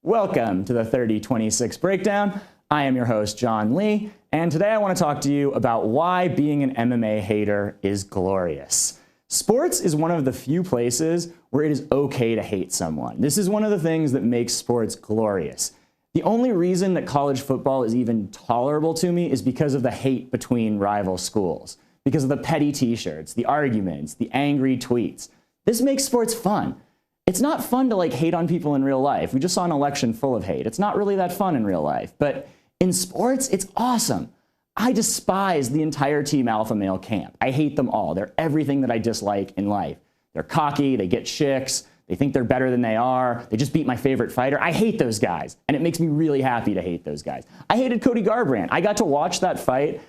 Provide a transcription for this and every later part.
Welcome to the 3026 Breakdown. I am your host, Jon Lee, and today I want to talk to you about why being an MMA hater is glorious. Sports is one of the few places where it is okay to hate someone. This is one of the things that makes sports glorious. The only reason that college football is even tolerable to me is because of the hate between rival schools, because of the petty t-shirts, the arguments, the angry tweets. This makes sports fun. It's not fun to hate on people in real life. We just saw an election full of hate. It's not really that fun in real life. But in sports, it's awesome. I despise the entire Team Alpha Male camp. I hate them all. They're everything that I dislike in life. They're cocky, they get chicks, they think they're better than they are, they just beat my favorite fighter. I hate those guys, and it makes me really happy to hate those guys. I hated Cody Garbrandt. I got to watch that fight,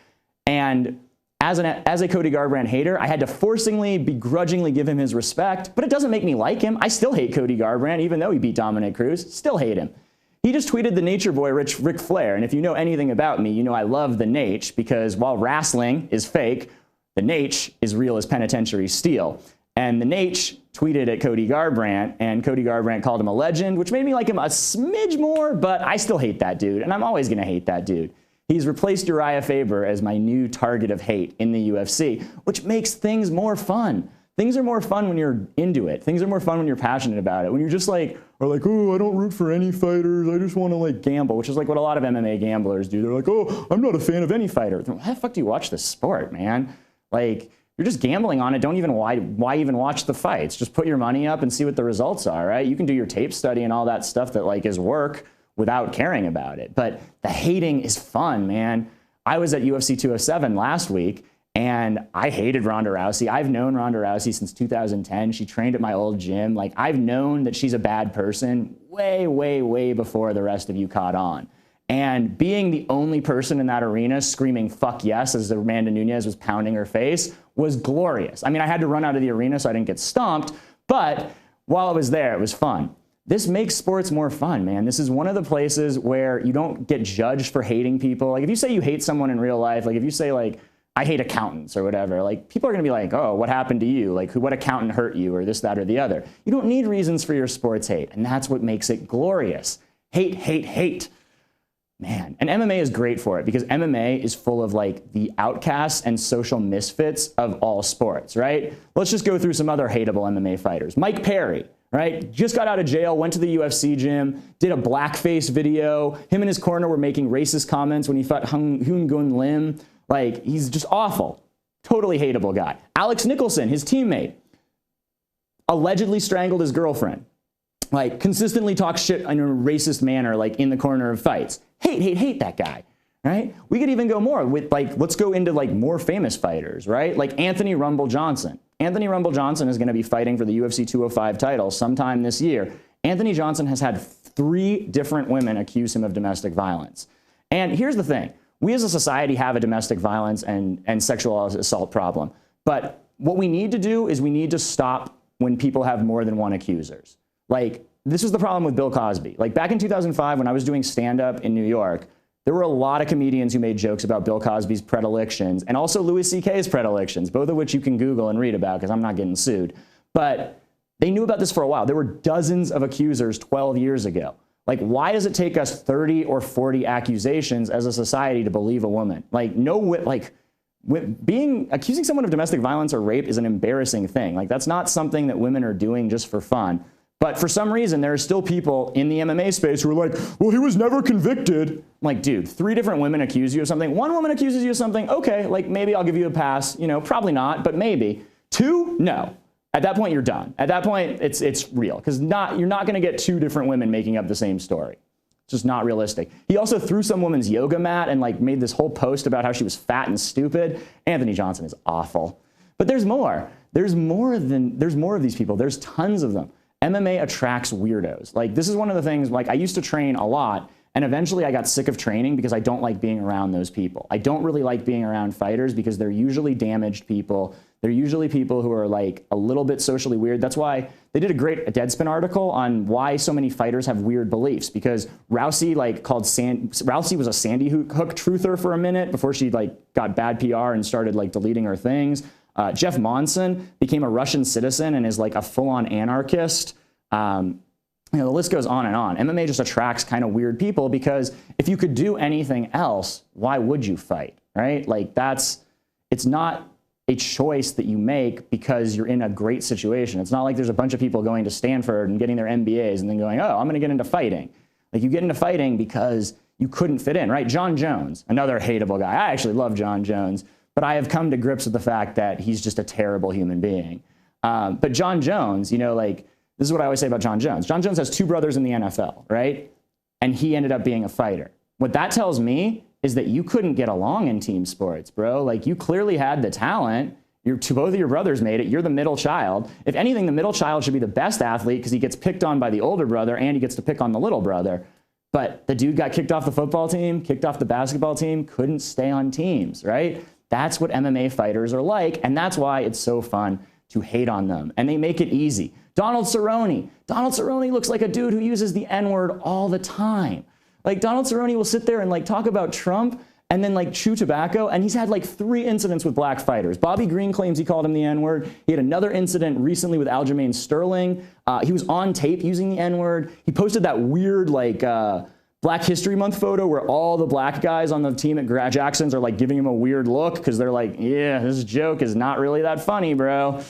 and as a Cody Garbrandt hater, I had to forcingly, begrudgingly give him his respect, but it doesn't make me like him. I still hate Cody Garbrandt, even though he beat Dominic Cruz. Still hate him. He just tweeted the Nature Boy Ric Flair, and if you know anything about me, you know I love the Nate, because while wrestling is fake, the Nate is real as penitentiary steel. And the Nate tweeted at Cody Garbrandt, and Cody Garbrandt called him a legend, which made me like him a smidge more, but I still hate that dude, and I'm always going to hate that dude. He's replaced Uriah Faber as my new target of hate in the UFC, which makes things more fun. Things are more fun when you're into it. Things are more fun when you're passionate about it. When you're just oh, I don't root for any fighters. I just want to gamble, which is what a lot of MMA gamblers do. They're like, oh, I'm not a fan of any fighter. Why the fuck do you watch this sport, man? You're just gambling on it. Don't even, why even watch the fights? Just put your money up and see what the results are, right? You can do your tape study and all that stuff that is work without caring about it. But the hating is fun, man. I was at UFC 207 last week, and I hated Ronda Rousey. I've known Ronda Rousey since 2010. She trained at my old gym. I've known that she's a bad person way, way, way before the rest of you caught on. And being the only person in that arena screaming "fuck yes" as Amanda Nunes was pounding her face was glorious. I mean, I had to run out of the arena so I didn't get stomped, but while I was there, it was fun. This makes sports more fun, man. This is one of the places where you don't get judged for hating people. If you say you hate someone in real life, if you say I hate accountants or whatever, people are gonna be like, oh, what happened to you? What accountant hurt you, or this, that, or the other. You don't need reasons for your sports hate, and that's what makes it glorious. Hate, hate, hate. Man, and MMA is great for it, because MMA is full of the outcasts and social misfits of all sports, right? Let's just go through some other hateable MMA fighters. Mike Perry, right? Just got out of jail, went to the UFC gym, did a blackface video. Him and his corner were making racist comments when he fought Hoon Gun Lim. He's just awful. Totally hateable guy. Alex Nicholson, his teammate, allegedly strangled his girlfriend. Consistently talks shit in a racist manner, in the corner of fights. Hate, hate, hate that guy, right? We could even go more with, let's go into, more famous fighters, right? Anthony Rumble Johnson. Anthony Rumble Johnson is going to be fighting for the UFC 205 title sometime this year. Anthony Johnson has had 3 different women accuse him of domestic violence. And here's the thing. We as a society have a domestic violence and sexual assault problem. But what we need to do is we need to stop when people have more than one accusers. This was the problem with Bill Cosby. Back in 2005, when I was doing stand-up in New York, there were a lot of comedians who made jokes about Bill Cosby's predilections and also Louis C.K.'s predilections, both of which you can Google and read about because I'm not getting sued. But they knew about this for a while. There were dozens of accusers 12 years ago. Why does it take us 30 or 40 accusations as a society to believe a woman? Accusing someone of domestic violence or rape is an embarrassing thing. That's not something that women are doing just for fun. But for some reason, there are still people in the MMA space who are well, he was never convicted. Dude, 3 different women accuse you of something. 1 woman accuses you of something. Okay, maybe I'll give you a pass. Probably not, but maybe. 2, no. At that point, you're done. At that point, it's real. Because you're not going to get 2 different women making up the same story. It's just not realistic. He also threw some woman's yoga mat and made this whole post about how she was fat and stupid. Anthony Johnson is awful. But there's more. There's more of these people. There's tons of them. MMA attracts weirdos. This is one of the things, I used to train a lot, and eventually I got sick of training because I don't like being around those people. I don't really like being around fighters because they're usually damaged people. They're usually people who are a little bit socially weird. That's why they did a great Deadspin article on why so many fighters have weird beliefs, because Rousey Rousey was a Sandy Hook truther for a minute before she got bad PR and started deleting her things. Jeff Monson became a Russian citizen and is a full-on anarchist. the list goes on and on. MMA just attracts kind of weird people because if you could do anything else, why would you fight, right? Like it's not a choice that you make because you're in a great situation. It's not like there's a bunch of people going to Stanford and getting their MBAs and then going, oh, I'm going to get into fighting. Like you get into fighting because you couldn't fit in, right? Jon Jones, another hateable guy. I actually love Jon Jones, but I have come to grips with the fact that he's just a terrible human being. But Jon Jones, this is what I always say about Jon Jones. Jon Jones has 2 brothers in the NFL, right? And he ended up being a fighter. What that tells me is that you couldn't get along in team sports, bro. Like you clearly had the talent. Both of your brothers made it. You're the middle child. If anything, the middle child should be the best athlete because he gets picked on by the older brother and he gets to pick on the little brother. But the dude got kicked off the football team, kicked off the basketball team, couldn't stay on teams, right? That's what MMA fighters are like. And that's why it's so fun to hate on them. And they make it easy. Donald Cerrone. Donald Cerrone looks like a dude who uses the N-word all the time. Like Donald Cerrone will sit there and like talk about Trump and then like chew tobacco. And he's had like 3 incidents with black fighters. Bobby Green claims he called him the N-word. He had another incident recently with Aljamain Sterling. He was on tape using the N-word. He posted that weird like Black History Month photo where all the black guys on the team at Jackson's are like giving him a weird look because they're like, yeah, this joke is not really that funny, bro.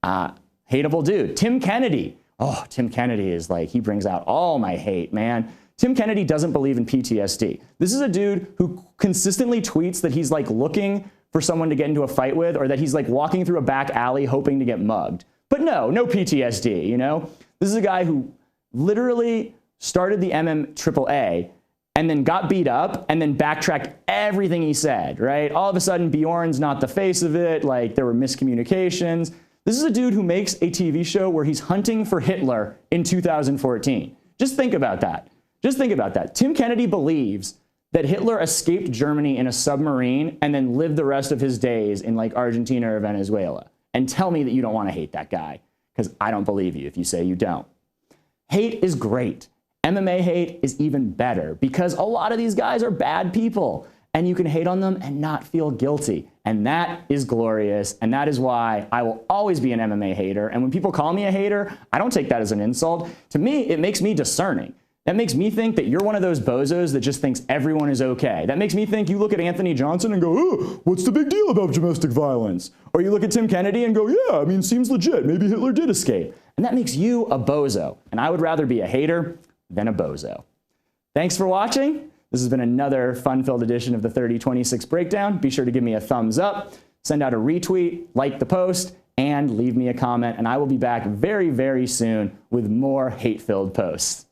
Hateable dude. Tim Kennedy. Oh, Tim Kennedy is like, he brings out all my hate, man. Tim Kennedy doesn't believe in PTSD. This is a dude who consistently tweets that he's like looking for someone to get into a fight with or that he's like walking through a back alley hoping to get mugged. But no PTSD, you know? This is a guy who literally started the MMAAA and then got beat up and then backtracked everything he said, right? All of a sudden, Bjorn's not the face of it. Like there were miscommunications. This is a dude who makes a TV show where he's hunting for Hitler in 2014. Just think about that. Just think about that. Tim Kennedy believes that Hitler escaped Germany in a submarine and then lived the rest of his days in like Argentina or Venezuela. And tell me that you don't want to hate that guy, because I don't believe you if you say you don't. Hate is great. MMA hate is even better because a lot of these guys are bad people and you can hate on them and not feel guilty. And that is glorious. And that is why I will always be an MMA hater. And when people call me a hater, I don't take that as an insult. To me, it makes me discerning. That makes me think that you're one of those bozos that just thinks everyone is okay. That makes me think you look at Anthony Johnson and go, oh, what's the big deal about domestic violence? Or you look at Tim Kennedy and go, yeah, I mean, seems legit. Maybe Hitler did escape. And that makes you a bozo. And I would rather be a hater than a bozo. Thanks for watching. This has been another fun-filled edition of the 3026 Breakdown. Be sure to give me a thumbs up, send out a retweet, like the post, and leave me a comment. And I will be back very, very soon with more hate-filled posts.